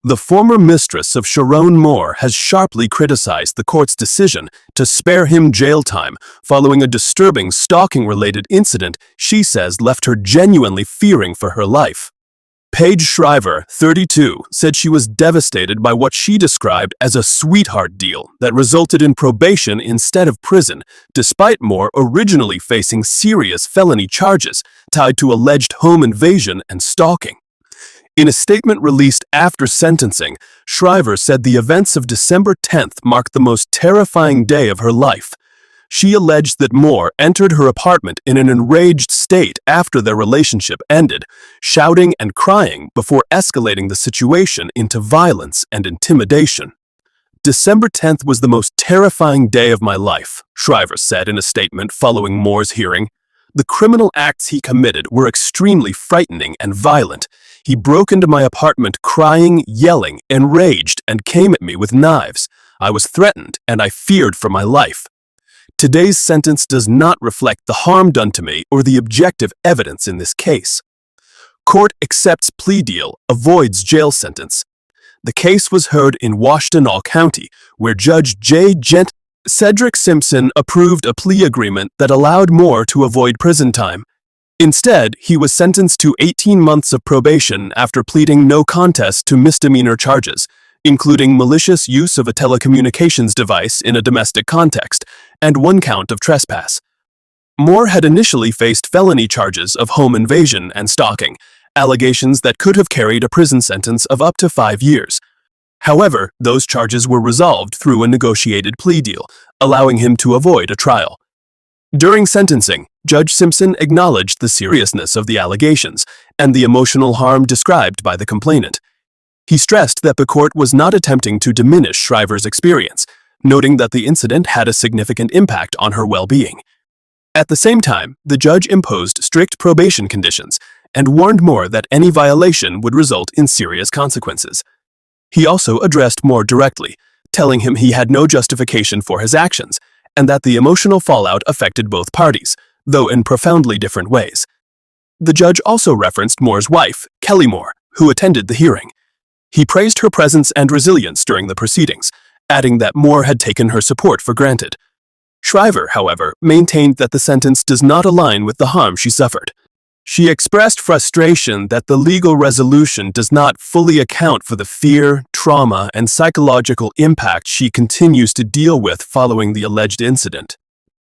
The former mistress of Sherrone Moore has sharply criticized the court's decision to spare him jail time following a disturbing stalking-related incident she says left her genuinely fearing for her life. Paige Shriver, 32, said she was devastated by what she described as a sweetheart deal that resulted in probation instead of prison, despite Moore originally facing serious felony charges tied to alleged home invasion and stalking. In a statement released after sentencing, Shriver said the events of December 10th marked the most terrifying day of her life. She alleged that Moore entered her apartment in an enraged state after their relationship ended, shouting and crying before escalating the situation into violence and intimidation. "December 10th was the most terrifying day of my life," Shriver said in a statement following Moore's hearing. "The criminal acts he committed were extremely frightening and violent. He broke into my apartment crying, yelling, enraged, and came at me with knives. I was threatened and I feared for my life. Today's sentence does not reflect the harm done to me or the objective evidence in this case. Court accepts plea deal, avoids jail sentence." The case was heard in Washtenaw County, where Judge Cedric Simpson approved a plea agreement that allowed Moore to avoid prison time. Instead, he was sentenced to 18 months of probation after pleading no contest to misdemeanor charges, including malicious use of a telecommunications device in a domestic context, and 1 count of trespass. Moore had initially faced felony charges of home invasion and stalking, allegations that could have carried a prison sentence of up to 5 years. However, those charges were resolved through a negotiated plea deal, allowing him to avoid a trial. During sentencing, Judge Simpson acknowledged the seriousness of the allegations and the emotional harm described by the complainant. He stressed that the court was not attempting to diminish Shriver's experience, noting that the incident had a significant impact on her well-being. At the same time, the judge imposed strict probation conditions and warned Moore that any violation would result in serious consequences. He also addressed Moore directly, telling him he had no justification for his actions and that the emotional fallout affected both parties, though in profoundly different ways. The judge also referenced Moore's wife, Kelly Moore, who attended the hearing. He praised her presence and resilience during the proceedings, adding that Moore had taken her support for granted. Shriver, however, maintained that the sentence does not align with the harm she suffered. She expressed frustration that the legal resolution does not fully account for the fear, trauma, and psychological impact she continues to deal with following the alleged incident.